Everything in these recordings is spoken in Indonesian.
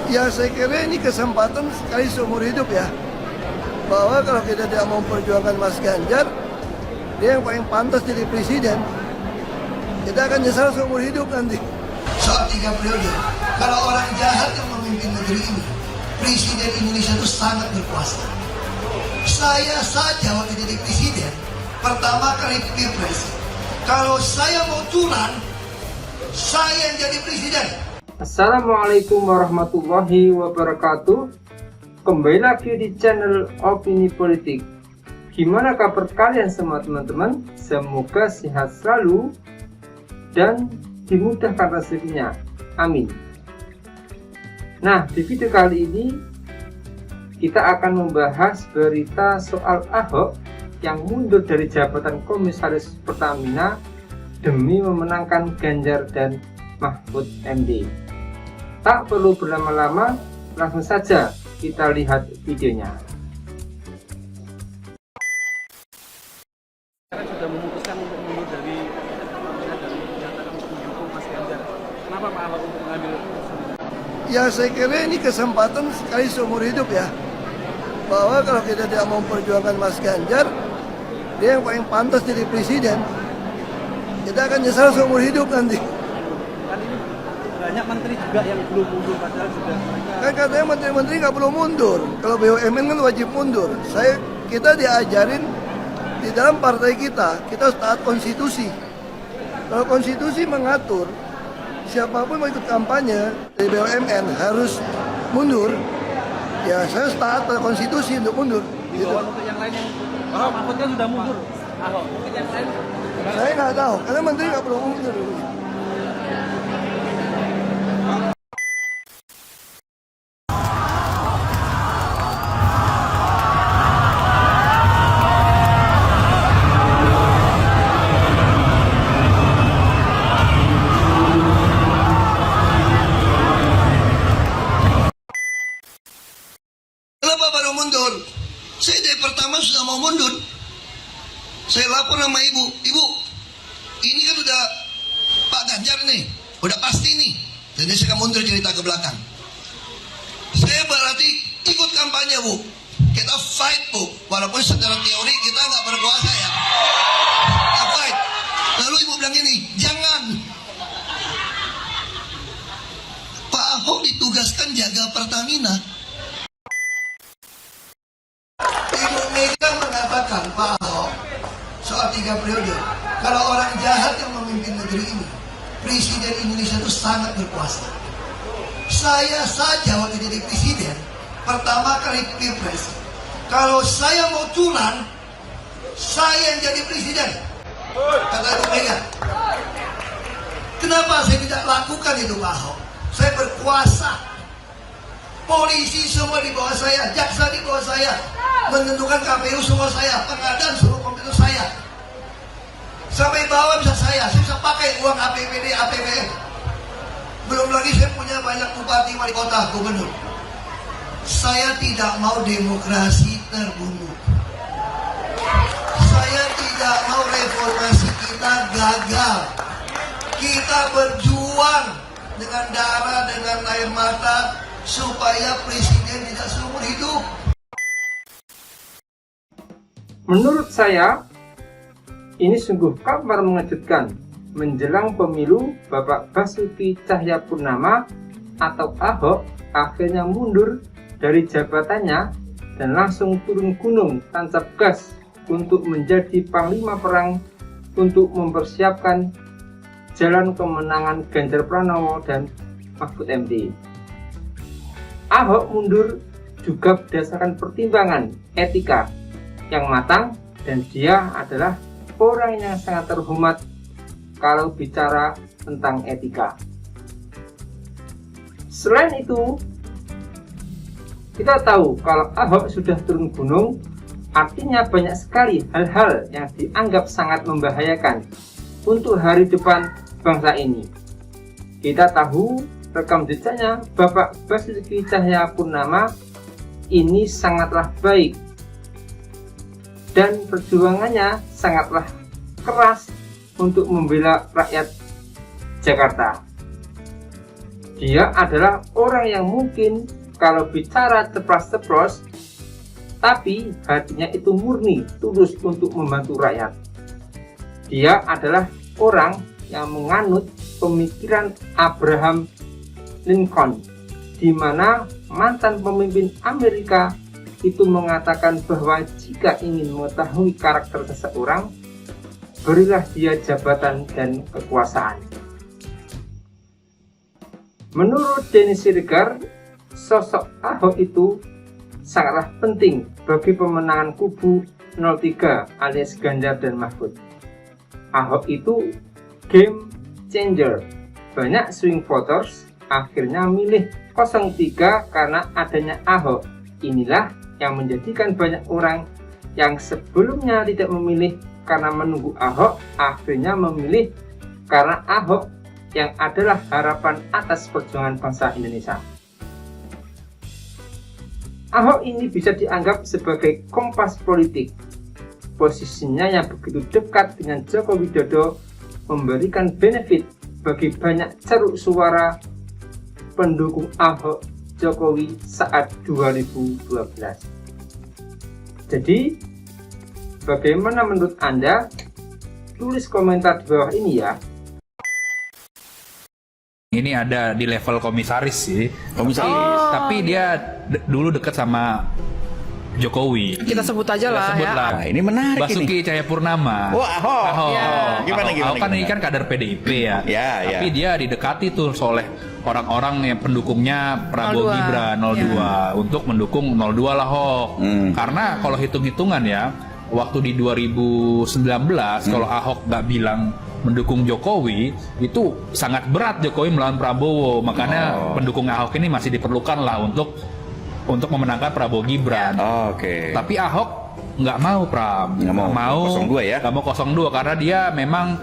Ya saya kira ini kesempatan sekali seumur hidup ya. Bahwa kalau kita tidak mau memperjuangkan Mas Ganjar, dia yang paling pantas jadi presiden. Kita akan nyesal seumur hidup nanti. Soal 3 periode, kalau orang jahat yang memimpin negeri ini, presiden Indonesia itu sangat berkuasa. Saya saja waktu jadi presiden, pertama kali pilpres, kalau saya mau curang, saya yang jadi presiden. Assalamualaikum warahmatullahi wabarakatuh. Kembali lagi di channel Opini Politik. Gimana kabar kalian semua teman-teman? Semoga sehat selalu dan dimudahkan rezekinya. Amin. Nah, di video kali ini kita akan membahas berita soal Ahok yang mundur dari jabatan Komisaris Pertamina demi memenangkan Ganjar dan Mahfud MD. Tak perlu berlama-lama, langsung saja kita lihat videonya. Sekarang sudah memutuskan untuk mundur dari jabatan untuk mendukung Mas Ganjar. Kenapa Pak Ahok untuk mengambil? Ya saya kira ini kesempatan sekali seumur hidup ya. Bahwa kalau kita tidak mau memperjuangkan Mas Ganjar, dia yang paling pantas jadi presiden. Kita akan nyesal seumur hidup nanti. Kan ini banyak menteri juga yang belum mundur, padahal sudah mereka. Kan katanya menteri-menteri nggak perlu mundur. Kalau BUMN kan wajib mundur. Kita diajarin di dalam partai kita harus taat konstitusi. Kalau konstitusi mengatur siapapun mau ikut kampanye dari BUMN harus mundur. Ya saya taat pada konstitusi untuk mundur. Gitu. Untuk yang lain yang Ahok Mahfud kan sudah mundur. Ahok mungkin yang lain. Saya nggak tahu karena menteri nggak perlu mundur. Kenapa baru mundur? Saya dari pertama sudah mau mundur. Saya lapor sama ibu, ini kan udah Pak Ganjar nih, udah pasti nih. Jadi saya akan mundur cerita ke belakang. Saya berarti ikut kampanye Bu, kita fight Bu, walaupun secara teori kita nggak berkuasa ya. Kita fight. Lalu ibu bilang ini, jangan. Pak Ahok ditugaskan jaga Pertamina. Ibu Mega mengatakan Pak Ahok soal 3 periode, kalau orang jahat yang memimpin negeri ini, presiden Indonesia itu sangat berkuasa. Saya saja waktu jadi presiden, pertama kali pilpres, kalau saya mau curang, saya yang jadi presiden. Kata Ibu Mega. Kenapa saya tidak lakukan itu Pak Ahok? Saya berkuasa. Polisi semua di bawah saya, jaksa di bawah saya, menentukan KPU semua saya, pengadaan seluruh komputer saya. Sampai bawah bisa saya bisa pakai uang APBD, APBN. Belum lagi saya punya banyak bupati, wali kota, gubernur. Saya tidak mau demokrasi terbunuh. Saya tidak mau reformasi kita gagal. Kita berjuang dengan darah, dengan air mata, supaya presiden tidak seumur hidup. Menurut saya, ini sungguh kabar mengejutkan. Menjelang pemilu, Bapak Basuki Cahayapurnama atau Ahok akhirnya mundur dari jabatannya dan langsung turun gunung tancap gas untuk menjadi panglima perang untuk mempersiapkan jalan kemenangan Ganjar Pranowo dan Mahfud MD. Ahok mundur juga berdasarkan pertimbangan etika yang matang dan dia adalah orang yang sangat terhormat kalau bicara tentang etika. Selain itu, kita tahu kalau Ahok sudah turun gunung, artinya banyak sekali hal-hal yang dianggap sangat membahayakan untuk hari depan bangsa ini. Kita tahu rekam jejaknya Bapak Basuki Cahayapurnama ini sangatlah baik dan perjuangannya sangatlah keras untuk membela rakyat Jakarta. Dia adalah orang yang mungkin kalau bicara ceplas-ceplos, tapi hatinya itu murni, tulus untuk membantu rakyat. Dia adalah orang yang menganut pemikiran Abraham Lincoln, di mana mantan pemimpin Amerika itu mengatakan bahwa jika ingin mengetahui karakter seseorang, berilah dia jabatan dan kekuasaan. Menurut Dennis Siregar, sosok Ahok itu sangatlah penting bagi pemenangan kubu 03 alias Ganjar dan Mahfud. Ahok itu game changer. Banyak swing voters akhirnya milih 03 karena adanya Ahok. Inilah yang menjadikan banyak orang yang sebelumnya tidak memilih karena menunggu Ahok, akhirnya memilih karena Ahok yang adalah harapan atas perjuangan bangsa Indonesia. Ahok ini bisa dianggap sebagai kompas politik. Posisinya yang begitu dekat dengan Joko Widodo memberikan benefit bagi banyak ceruk suara pendukung Ahok Jokowi saat 2012. Jadi, bagaimana menurut Anda? Tulis komentar di bawah ini ya. Ini ada di level komisaris sih. Komisaris. Tapi dia dulu dekat sama Jokowi. Kita sebut aja lah ya. Nah, ini menarik Basuki ini. Cahayapurnama. Oh, Ahok. Ya. Gimana? Ahok kan ini kan kader PDIP ya. Ya. Tapi dia didekati tuh oleh orang-orang yang pendukungnya Prabowo 02. Gibran 02 untuk mendukung 02 lah Ahok. Karena kalau hitung-hitungan ya, waktu di 2019 kalau Ahok nggak bilang mendukung Jokowi, itu sangat berat Jokowi melawan Prabowo. Makanya pendukung Ahok ini masih diperlukan lah untuk memenangkan Prabowo Gibran. Oke. Tapi Ahok nggak mau, Pram. Nggak mau 02 ya? Nggak mau 02 karena dia memang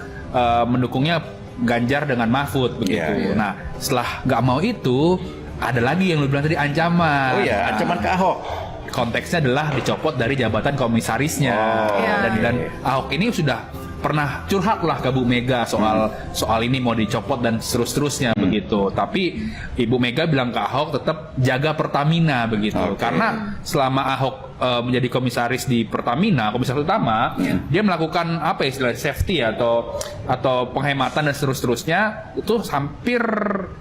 mendukungnya Ganjar dengan Mahfud begitu. Iya. Nah, setelah nggak mau itu, ada lagi yang lu bilang tadi ancaman. Oh ya, ancaman ke Ahok. Konteksnya adalah dicopot dari jabatan komisarisnya. Dan Ahok ini sudah pernah curhat lah ke Bu Mega soal ini mau dicopot dan seterusnya begitu. Tapi Ibu Mega bilang ke Ahok tetap jaga Pertamina begitu. Karena selama Ahok menjadi komisaris di Pertamina, komisaris utama, dia melakukan apa istilah safety atau penghematan dan seterusnya itu hampir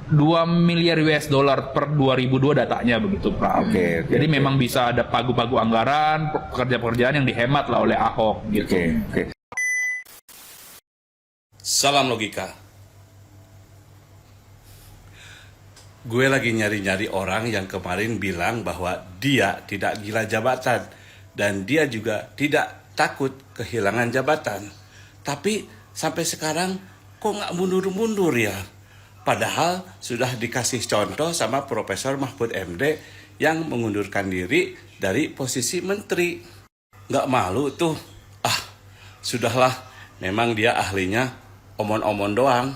2 miliar US dollar per 2002 datanya begitu, Pak. Jadi memang bisa ada pagu-pagu anggaran, pekerjaan-pekerjaan yang dihemat lah oleh Ahok gitu. Salam logika. Gue lagi nyari-nyari orang yang kemarin bilang bahwa dia tidak gila jabatan dan dia juga tidak takut kehilangan jabatan. Tapi sampai sekarang kok nggak mundur-mundur ya? Padahal sudah dikasih contoh sama Profesor Mahfud MD yang mengundurkan diri dari posisi menteri. Nggak malu tuh? Sudahlah, memang dia ahlinya omon-omon doang.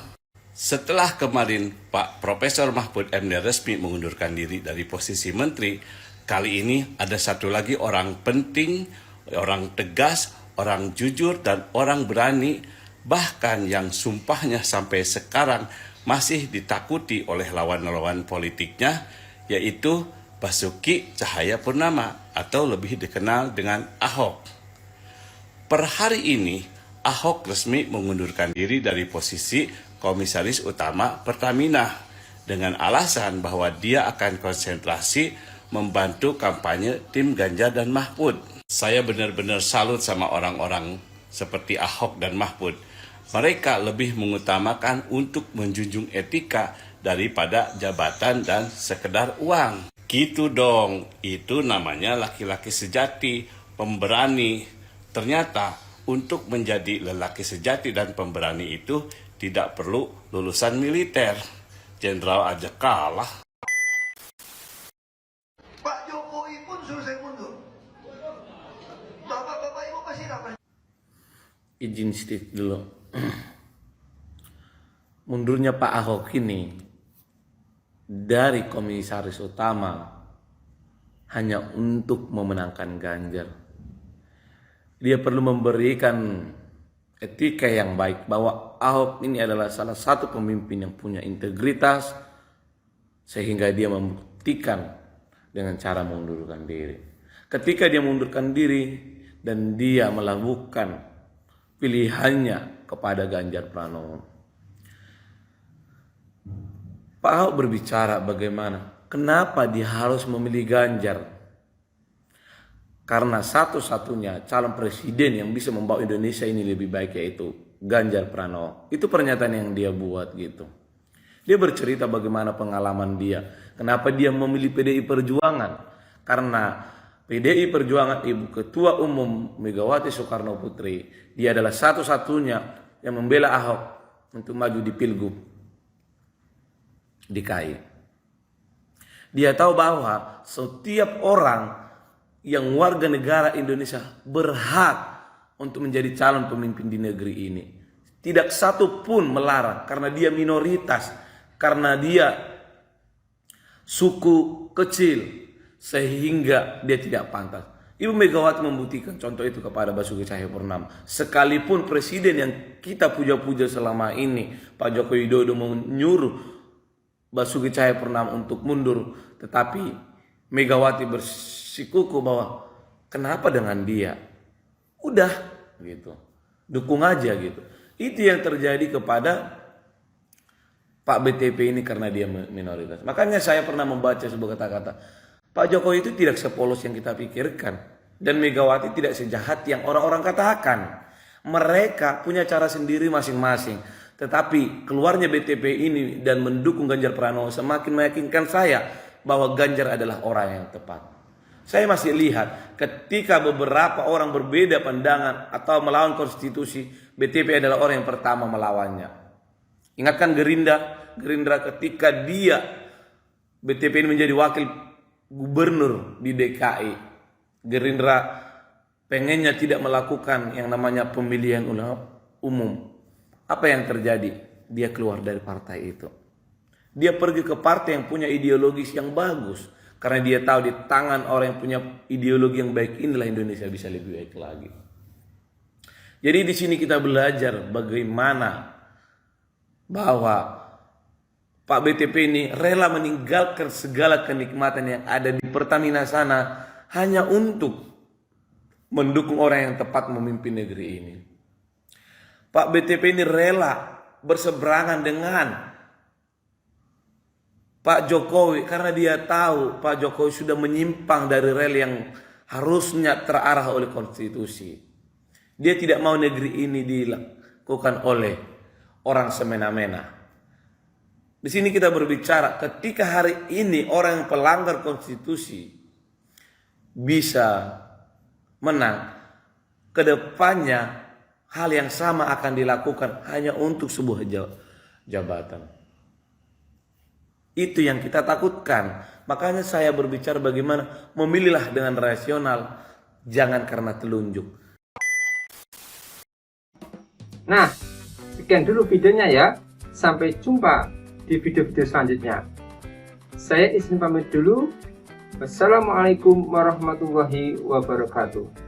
Setelah kemarin Pak Profesor Mahfud MD resmi mengundurkan diri dari posisi menteri, kali ini ada satu lagi orang penting, orang tegas, orang jujur, dan orang berani, bahkan yang sumpahnya sampai sekarang masih ditakuti oleh lawan-lawan politiknya, yaitu Basuki Cahayapurnama atau lebih dikenal dengan Ahok. Per hari ini, Ahok resmi mengundurkan diri dari posisi Komisaris Utama Pertamina dengan alasan bahwa dia akan konsentrasi membantu kampanye tim Ganjar dan Mahfud. Saya benar-benar salut sama orang-orang seperti Ahok dan Mahfud. Mereka lebih mengutamakan untuk menjunjung etika daripada jabatan dan sekedar uang. Gitu dong, itu namanya laki-laki sejati, pemberani. Ternyata untuk menjadi lelaki sejati dan pemberani itu tidak perlu lulusan militer. Jenderal aja kalah. Pak Jokowi pun suruh saya mundur. Bapak-bapak ibu pasti dapat. Izin sedikit dulu. Mundurnya Pak Ahok ini dari komisaris utama hanya untuk memenangkan Ganjar. Dia perlu memberikan etika yang baik bahwa Ahok ini adalah salah satu pemimpin yang punya integritas, sehingga dia membuktikan dengan cara mengundurkan diri. Ketika dia mengundurkan diri dan dia melakukan pilihannya kepada Ganjar Pranowo, Pak Ahok berbicara bagaimana, kenapa dia harus memilih Ganjar. Karena satu-satunya calon presiden yang bisa membawa Indonesia ini lebih baik yaitu Ganjar Pranowo. Itu pernyataan yang dia buat gitu. Dia bercerita bagaimana pengalaman dia. Kenapa dia memilih PDI Perjuangan. Karena PDI Perjuangan Ibu Ketua Umum Megawati Soekarno Putri, dia adalah satu-satunya yang membela Ahok untuk maju di Pilgub DKI. Dia tahu bahwa setiap orang yang warga negara Indonesia berhak untuk menjadi calon pemimpin di negeri ini. Tidak satu pun melarang karena dia minoritas, karena dia suku kecil sehingga dia tidak pantas. Ibu Megawati membuktikan contoh itu kepada Basuki Cahayapurnama. Sekalipun presiden yang kita puja-puja selama ini, Pak Joko Widodo, menyuruh Basuki Cahayapurnama untuk mundur, tetapi Megawati bersikukuh bahwa kenapa dengan dia? Udah gitu. Dukung aja gitu. Itu yang terjadi kepada Pak BTP ini karena dia minoritas. Makanya saya pernah membaca sebuah kata-kata, Pak Jokowi itu tidak sepolos yang kita pikirkan. Dan Megawati tidak sejahat yang orang-orang katakan. Mereka punya cara sendiri masing-masing. Tetapi keluarnya BTP ini dan mendukung Ganjar Pranowo semakin meyakinkan saya bahwa Ganjar adalah orang yang tepat. Saya masih lihat ketika beberapa orang berbeda pandangan atau melawan konstitusi, BTP adalah orang yang pertama melawannya. Ingatkan Gerindra ketika dia BTP ini menjadi wakil gubernur di DKI. Gerindra pengennya tidak melakukan yang namanya pemilihan umum. Apa yang terjadi? Dia keluar dari partai itu. Dia pergi ke partai yang punya ideologis yang bagus. Karena dia tahu di tangan orang yang punya ideologi yang baik inilah Indonesia bisa lebih baik lagi. Jadi di sini kita belajar bagaimana bahwa Pak BTP ini rela meninggalkan segala kenikmatan yang ada di Pertamina sana hanya untuk mendukung orang yang tepat memimpin negeri ini. Pak BTP ini rela berseberangan dengan Pak Jokowi karena dia tahu Pak Jokowi sudah menyimpang dari rel yang harusnya terarah oleh konstitusi. Dia tidak mau negeri ini dilakukan oleh orang semena-mena. Di sini kita berbicara ketika hari ini orang yang pelanggar konstitusi bisa menang, kedepannya hal yang sama akan dilakukan hanya untuk sebuah jabatan. Itu yang kita takutkan. Makanya saya berbicara bagaimana memilihlah dengan rasional, jangan karena telunjuk. Nah, sekian dulu videonya ya. Sampai jumpa di video-video selanjutnya. Saya izin pamit dulu. Wassalamualaikum warahmatullahi wabarakatuh.